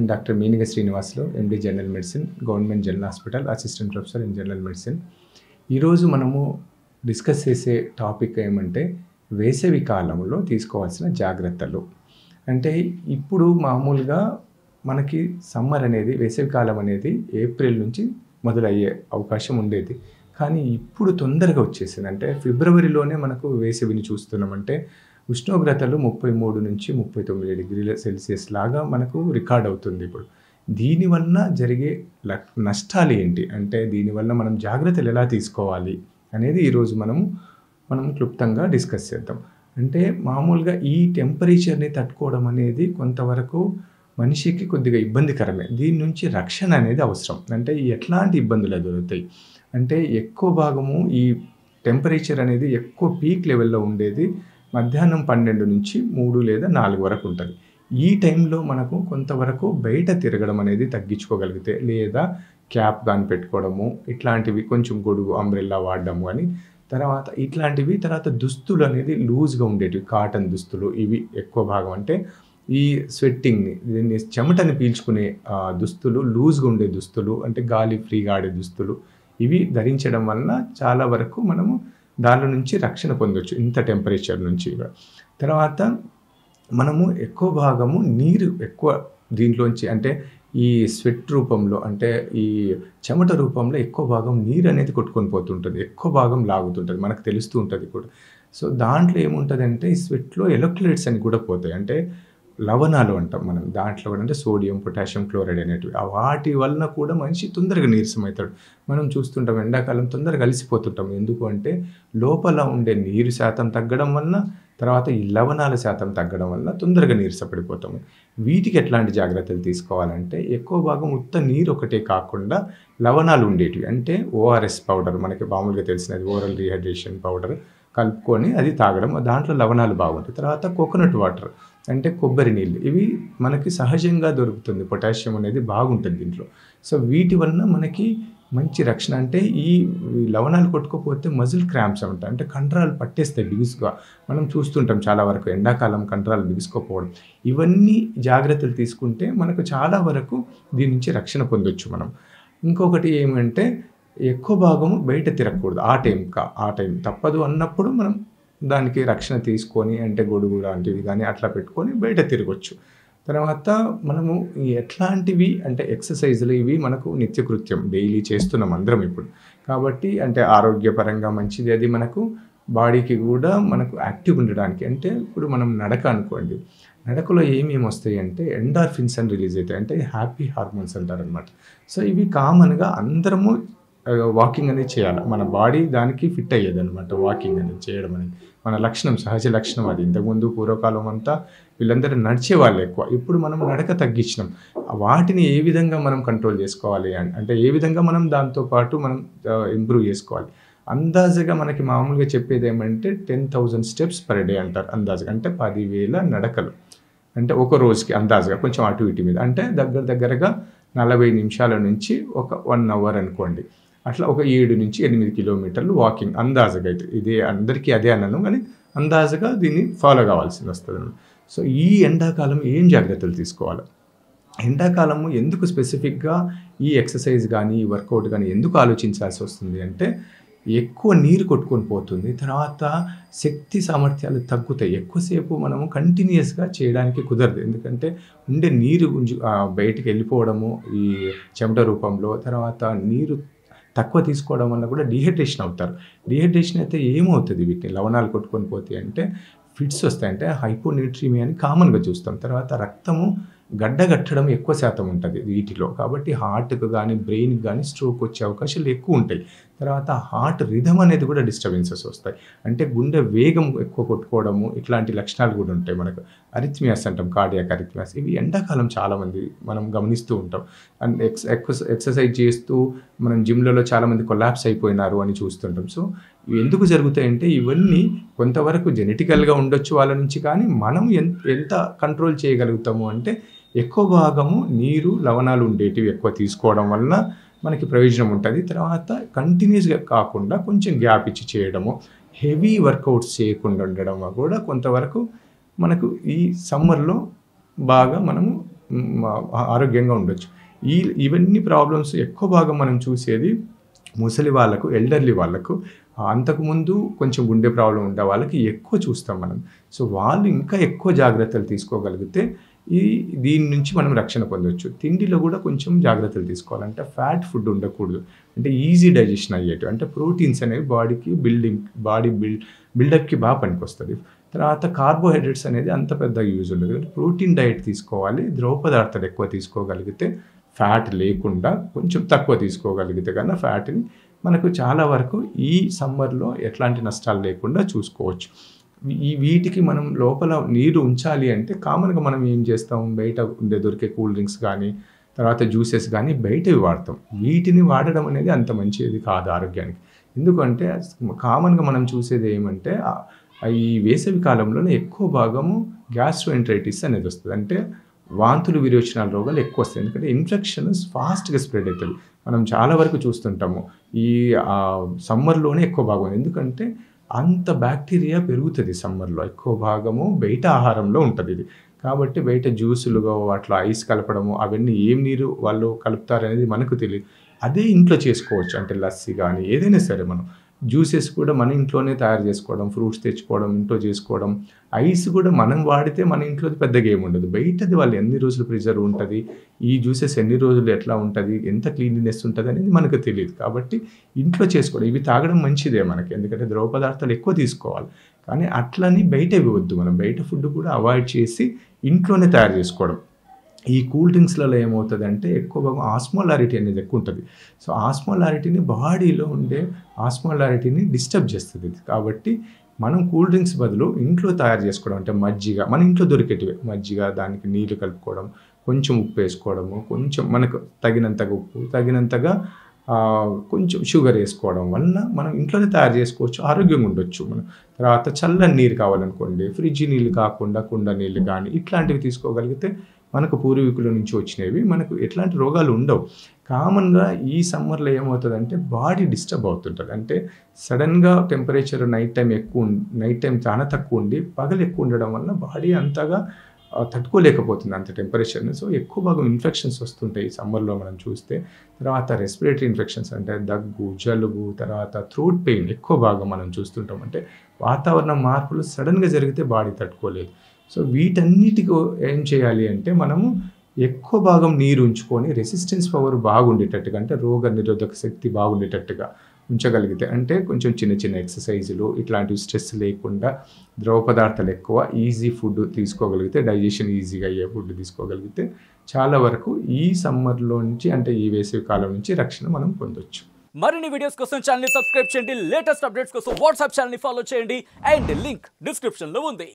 Doctor Meeniga Srinivasulu, MD general medicine, government general hospital, assistant professor in general medicine. ఈరోజు మనము discuss చేసే topic ఏమంటే వేసవి కాలంలో తీసుకోవాల్సిన జాగ్రత్తలు. అంటే ఇప్పుడు మామూలుగా మనకి సమ్మర్ అనేది, వేసవి కాలం అనేది ఏప్రిల్ నుంచి మొదలయ్యే అవకాశం ఉండేది. కానీ ఇప్పుడు తొందరగా వచ్చేసింది. అంటే ఫిబ్రవరిలోనే మనకు వేసవిని చూస్తున్నామంటే ఉష్ణోగ్రతలు 33 నుంచి 39 డిగ్రీల సెల్సియస్ లాగా మనకు రికార్డ్ అవుతుంది ఇప్పుడు. దీనివల్ల జరిగే నష్టాలు ఏంటి? అంటే దీనివల్ల మనం జాగ్రత్తలు ఎలా తీసుకోవాలి అనేది ఈరోజు మనం క్లుప్తంగా డిస్కస్ చేద్దాం. అంటే మామూలుగా ఈ టెంపరేచర్ని తట్టుకోవడం అనేది కొంతవరకు మనిషికి కొద్దిగా ఇబ్బందికరమే. దీని నుంచి రక్షణ అనేది అవసరం. అంటే ఎట్లాంటి ఇబ్బందులు ఎదురవుతాయి అంటే ఎక్కువ భాగము ఈ టెంపరేచర్ అనేది ఎక్కువ పీక్ లెవెల్లో ఉండేది మధ్యాహ్నం 12 నుంచి 3 లేదా 4 వరకు ఉంటుంది. ఈ టైంలో మనకు కొంతవరకు బయట తిరగడం అనేది తగ్గించుకోగలిగితే, లేదా క్యాప్ కానీ పెట్టుకోవడము, ఇట్లాంటివి కొంచెం గొడుగు అంబ్రెల్లా వాడడము కానీ, తర్వాత దుస్తులు అనేది లూజ్గా ఉండేటివి, కాటన్ దుస్తులు ఇవి ఎక్కువ భాగం. అంటే ఈ స్వెట్టింగ్ని, దీన్ని చెమటని పీల్చుకునే దుస్తులు, లూజ్గా ఉండే దుస్తులు, అంటే గాలి ఫ్రీగా ఆడే దుస్తులు ఇవి ధరించడం వలన చాలా వరకు మనము దాని నుంచి రక్షణ పొందొచ్చు ఇంత టెంపరేచర్ నుంచి. తర్వాత మనము ఎక్కువ భాగము నీరు ఎక్కువ దీంట్లోంచి, అంటే ఈ స్వెట్ రూపంలో, అంటే ఈ చెమట రూపంలో ఎక్కువ భాగం నీరు అనేది కొట్టుకొని పోతుంటుంది, ఎక్కువ భాగం లాగుతుంటుంది, మనకు తెలుస్తూ ఉంటుంది కూడా. సో దాంట్లో ఏముంటుందంటే ఈ స్వెట్లో ఎలక్ట్రోలైట్స్ అని కూడా పోతాయి. అంటే లవణాలు అంటాం మనం, దాంట్లో కూడా అంటే సోడియం, పొటాషియం క్లోరైడ్ అనేటివి. వాటి వలన కూడా మనిషి తొందరగా నీరసం అవుతాడు. మనం చూస్తుంటాం ఎండాకాలం తొందరగా అలసిపోతుంటాం. ఎందుకు అంటే లోపల ఉండే నీరు శాతం తగ్గడం వలన, తర్వాత ఈ లవణాల శాతం తగ్గడం వల్ల తొందరగా నీరసపడిపోతాము. వీటికి ఎట్లాంటి జాగ్రత్తలు తీసుకోవాలంటే ఎక్కువ భాగం ఉత్త నీరు ఒకటే కాకుండా లవణాలు ఉండేటివి, అంటే ఓఆర్ఎస్ పౌడర్, మనకి మామూలుగా తెలిసినది ఓరల్ రీహైడ్రేషన్ పౌడర్ కలుపుకొని అది తాగడం, దాంట్లో లవణాలు బాగుంటాయి. తర్వాత కోకోనట్ వాటర్, అంటే కొబ్బరి నీళ్ళు, ఇవి మనకి సహజంగా దొరుకుతుంది, పొటాషియం అనేది బాగుంటుంది దీంట్లో. సో వీటి వలన మనకి మంచి రక్షణ. అంటే ఈ లవణాలు కొట్టుకోపోతే మజిల్ క్రాంప్స్ ఉంటాయి, అంటే కండరాలు పట్టేస్తాయి బిగుసుగా. మనం చూస్తుంటాం చాలా వరకు ఎండాకాలం కండరాలు బిగుసుకోపోవడం. ఇవన్నీ జాగ్రత్తలు తీసుకుంటే మనకు చాలా వరకు దీని నుంచి రక్షణ పొందొచ్చు మనం. ఇంకొకటి ఏమంటే ఎక్కువ భాగము బయట తిరగకూడదు. ఆ టైం తప్పదు అన్నప్పుడు మనం దానికి రక్షణ తీసుకొని, అంటే గొడుగు లాంటివి కానీ అట్లా పెట్టుకొని బయట తిరగొచ్చు. తర్వాత మనము ఎట్లాంటివి అంటే ఎక్సర్సైజులు, ఇవి మనకు నిత్యకృత్యం, డైలీ చేస్తున్నాం అందరం ఇప్పుడు. కాబట్టి అంటే ఆరోగ్యపరంగా మంచిది అది, మనకు బాడీకి కూడా మనకు యాక్టివ్ ఉండడానికి. అంటే ఇప్పుడు మనం నడక అనుకోండి, నడకలో ఏమేమి వస్తాయి అంటే ఎండార్ఫిన్స్ అని రిలీజ్ అవుతాయి, అంటే హ్యాపీ హార్మోన్స్ అంటారనమాట. సో ఇవి కామన్గా అందరము వాకింగ్ అనేది చేయాలి. మన బాడీ దానికి ఫిట్ అయ్యేది అనమాట వాకింగ్ అనేది చేయడం అనేది. మన లక్షణం, సహజ లక్షణం అది. ఇంతకుముందు పూర్వకాలం అంతా వీళ్ళందరూ నడిచేవాళ్ళు ఎక్కువ. ఇప్పుడు మనం నడక తగ్గించినాం. వాటిని ఏ విధంగా మనం కంట్రోల్ చేసుకోవాలి అంటే ఏ విధంగా మనం దాంతో పాటు మనం ఇంప్రూవ్ చేసుకోవాలి. అందాజుగా మనకి మామూలుగా చెప్పేది ఏమంటే 10,000 స్టెప్స్ పర్ డే అంటారు అందాజుగా. అంటే 10,000 నడకలు, అంటే ఒక రోజుకి అందాజుగా కొంచెం అటు ఇటు మీద, అంటే దగ్గరగా 40 నిమిషాల నుంచి ఒక 1 అవర్ అనుకోండి. అట్లా ఒక 7 నుంచి 8 కిలోమీటర్లు వాకింగ్ అందాజుగా. అయితే ఇదే అందరికీ అదే అన్నాను, కానీ అందాజుగా దీన్ని ఫాలో కావాల్సింది వస్తుంది. సో ఈ ఎండాకాలం ఏం జాగ్రత్తలు తీసుకోవాలి? ఎండాకాలము ఎందుకు స్పెసిఫిక్గా ఈ ఎక్సర్సైజ్ కానీ ఈ వర్కౌట్ కానీ ఎందుకు ఆలోచించాల్సి వస్తుంది అంటే ఎక్కువ నీరు కొట్టుకొని పోతుంది. తర్వాత శక్తి సామర్థ్యాలు తగ్గుతాయి. ఎక్కువసేపు మనము కంటిన్యూస్గా చేయడానికి కుదరదు. ఎందుకంటే ఉండే నీరు బయటికి వెళ్ళిపోవడము ఈ చెమట రూపంలో, తర్వాత నీరు తక్కువ తీసుకోవడం వల్ల కూడా డీహైడ్రేషన్ అవుతారు. డీహైడ్రేషన్ అయితే ఏమవుతుంది, వీటిని లవణాలు కొట్టుకొని పోతాయి అంటే ఫిట్స్ వస్తాయి, అంటే హైపోన్యూట్రిమియా అని కామన్గా చూస్తాం. తర్వాత రక్తము గడ్డగట్టడం ఎక్కువ శాతం ఉంటుంది వీటిలో. కాబట్టి హార్ట్కి కానీ బ్రెయిన్కి కానీ స్ట్రోక్ వచ్చే అవకాశాలు ఎక్కువ ఉంటాయి. తర్వాత హార్ట్ రిథమ్ అనేది కూడా డిస్టర్బెన్సెస్ వస్తాయి, అంటే గుండె వేగం ఎక్కువ కొట్టుకోవడము, ఇట్లాంటి లక్షణాలు కూడా ఉంటాయి మనకు. అరిథ్మియాస్ అంటాం, కార్డియాక్ అరిథ్మియాస్. ఇవి ఎండాకాలం చాలామంది మనం గమనిస్తూ ఉంటాం. అండ్ ఎక్సర్సైజ్ చేస్తూ మనం జిమ్లలో చాలామంది కొలాప్స్ అయిపోయినారు అని చూస్తుంటాం. సో ఎందుకు జరుగుతాయంటే ఇవన్నీ కొంతవరకు జెనెటికల్గా ఉండొచ్చు వాళ్ళ నుంచి, కానీ మనం ఎంత కంట్రోల్ చేయగలుగుతాము అంటే ఎక్కువ భాగము నీరు, లవణాలు ఉండేటివి ఎక్కువ తీసుకోవడం వలన మనకి ప్రయోజనం ఉంటుంది. తర్వాత కంటిన్యూస్గా కాకుండా కొంచెం గ్యాప్ ఇచ్చి చేయడము, హెవీ వర్కౌట్స్ చేయకుండా ఉండడం కూడా కొంతవరకు మనకు ఈ సమ్మర్లో బాగా మనము ఆరోగ్యంగా ఉండొచ్చు. ఇవన్నీ ప్రాబ్లమ్స్ ఎక్కువ భాగం మనం చూసేది ముసలి వాళ్ళకు, ఎల్డర్లీ వాళ్ళకు, అంతకుముందు కొంచెం గుండె ప్రాబ్లం ఉండే వాళ్ళకి ఎక్కువ చూస్తాం మనం. సో వాళ్ళు ఇంకా ఎక్కువ జాగ్రత్తలు తీసుకోగలిగితే దీని నుంచి మనం రక్షణ పొందొచ్చు. తిండిలో కూడా కొంచెం జాగ్రత్తలు తీసుకోవాలంటే ఫ్యాట్ ఫుడ్ ఉండకూడదు. అంటే ఈజీ డైజెషన్ అయ్యేటివి, అంటే ప్రోటీన్స్ అనేవి బాడీకి బిల్డప్కి బాగా పనికొస్తుంది. తర్వాత కార్బోహైడ్రేట్స్ అనేది అంత పెద్ద యూజ్ ఉండదు. ప్రోటీన్ డైట్ తీసుకోవాలి. ద్రవ పదార్థాలు ఎక్కువ తీసుకోగలిగితే, ఫ్యాట్ లేకుండా కొంచెం తక్కువ తీసుకోగలిగితే కన్నా ఫ్యాట్ని మనకు చాలా వరకు ఈ సమ్మర్లో ఎట్లాంటి నష్టాలు లేకుండా చూసుకోవచ్చు. వీటికి మనం లోపల నీరు ఉంచాలి అంటే కామన్గా మనం ఏం చేస్తాం, బయట దొరికే కూల్ డ్రింక్స్ కానీ, తర్వాత జ్యూసెస్ కానీ బయటవి వాడతాం. వీటిని వాడడం అనేది అంత మంచిది కాదు ఆరోగ్యానికి. ఎందుకంటే కామన్గా మనం చూసేది ఏమంటే ఈ వేసవి కాలంలోనే ఎక్కువ భాగము గ్యాస్ట్రోఎంటరైటిస్ అనేది వస్తుంది. అంటే వాంతులు విరోచనాల రోగాలు ఎక్కువ వస్తాయి. ఎందుకంటే ఇన్ఫెక్షన్ ఫాస్ట్గా స్ప్రెడ్ అవుతుంది. మనం చాలా వరకు చూస్తుంటాము ఈ సమ్మర్లోనే ఎక్కువ భాగం. ఎందుకంటే అంత బ్యాక్టీరియా పెరుగుతుంది సమ్మర్లో. ఎక్కువ భాగము బయట ఆహారంలో ఉంటుంది ఇది. కాబట్టి బయట జ్యూసులుగా వాటిలో ఐస్ కలపడము, అవన్నీ ఏం నీరు వాళ్ళు కలుపుతారనేది మనకు తెలియదు. అదే ఇంట్లో చేసుకోవచ్చు. అంటే లస్సీ కానీ ఏదైనా సరే మనం జ్యూసెస్ కూడా మన ఇంట్లోనే తయారు చేసుకోవడం, ఫ్రూట్స్ తెచ్చుకోవడం, ఇంట్లో చేసుకోవడం. ఐస్ కూడా మనం వాడితే మన ఇంట్లో పెద్దగా ఏముండదు. బయటది వాళ్ళు ఎన్ని రోజులు ప్రిజర్వ్ ఉంటుంది, ఈ జ్యూసెస్ ఎన్ని రోజులు ఎట్లా ఉంటుంది, ఎంత క్లీన్లీనెస్ ఉంటుంది అనేది మనకు తెలియదు. కాబట్టి ఇంట్లో చేసుకోవడం, ఇవి తాగడం మంచిదే మనకి. ఎందుకంటే ద్రవ పదార్థాలు ఎక్కువ తీసుకోవాలి. కానీ అట్లని బయట ఇవ్వద్దు. మనం బయట ఫుడ్ కూడా అవాయిడ్ చేసి ఇంట్లోనే తయారు చేసుకోవడం. ఈ కూల్ డ్రింక్స్లలో ఏమవుతుందంటే ఎక్కువ భాగం ఆస్మోలారిటీ అనేది ఎక్కువ ఉంటుంది. సో ఆస్మోలారిటీని బాడీలో ఉండే ఆస్మోలారిటీని డిస్టర్బ్ చేస్తుంది. కాబట్టి మనం కూల్ డ్రింక్స్ బదులు ఇంట్లో తయారు చేసుకోవడం, అంటే మజ్జిగ, మన ఇంట్లో దొరికేటివి మజ్జిగ, దానికి నీళ్లు కలుపుకోవడం, కొంచెం ఉప్పు వేసుకోవడము, కొంచెం మనకు తగినంతగా ఉప్పు, తగినంతగా కొంచెం షుగర్ వేసుకోవడం వలన మనం ఇంట్లోనే తయారు చేసుకోవచ్చు, ఆరోగ్యంగా ఉండొచ్చు మనం. తర్వాత చల్లని నీరు కావాలనుకోండి, ఫ్రిడ్జ్ నీళ్ళు కాకుండా కుండ నీళ్ళు కానీ ఇట్లాంటివి తీసుకోగలిగితే మనకు పూర్వీకుల నుంచి వచ్చినవి, మనకు ఎట్లాంటి రోగాలు ఉండవు. కామన్గా ఈ సమ్మర్లో ఏమవుతుందంటే బాడీ డిస్టర్బ్ అవుతుంటుంది. అంటే సడన్గా టెంపరేచర్ నైట్ టైం చాలా తక్కువ ఉండి పగలు ఎక్కువ ఉండడం వల్ల బాడీ అంతగా తట్టుకోలేకపోతుంది అంత టెంపరేచర్ని. సో ఎక్కువ భాగం ఇన్ఫెక్షన్స్ వస్తుంటాయి ఈ సమ్మర్లో మనం చూస్తే. తర్వాత రెస్పిరేటరీ ఇన్ఫెక్షన్స్ అంటే దగ్గు, జలుబు, తర్వాత థ్రోట్ పెయిన్ ఎక్కువ భాగం మనం చూస్తుంటాం. అంటే వాతావరణ మార్పులు సడన్గా జరిగితే బాడీ తట్టుకోలేదు. సో వీటన్నిటికీ ఏం చేయాలి అంటే మనము ఎక్కువ భాగం నీరు ఉంచుకొని రెసిస్టెన్స్ పవర్ బాగుండేటట్టుగా, అంటే రోగ నిరోధక శక్తి బాగుండేటట్టుగా ఉంచగలిగితే, అంటే కొంచెం చిన్న చిన్న ఎక్సర్సైజులు, ఇట్లాంటివి స్ట్రెస్ లేకుండా ద్రవ పదార్థాలు ఎక్కువ ఈజీ ఫుడ్ తీసుకోగలిగితే, డైజెషన్ ఈజీగా అయ్యే ఫుడ్ తీసుకోగలిగితే చాలా వరకు ఈ సమ్మర్లో నుంచి, అంటే ఈ వేసవి కాలం నుంచి రక్షణ మనం పొందొచ్చు. మరిన్ని వీడియోస్ కోసం ఛానల్ ని సబ్స్క్రైబ్ చేయండి. లేటెస్ట్ అప్డేట్స్ కోసం వాట్సాప్ ఛానల్ ని ఫాలో చేయండి. అండ్ లింక్ డిస్క్రిప్షన్ లో ఉంది.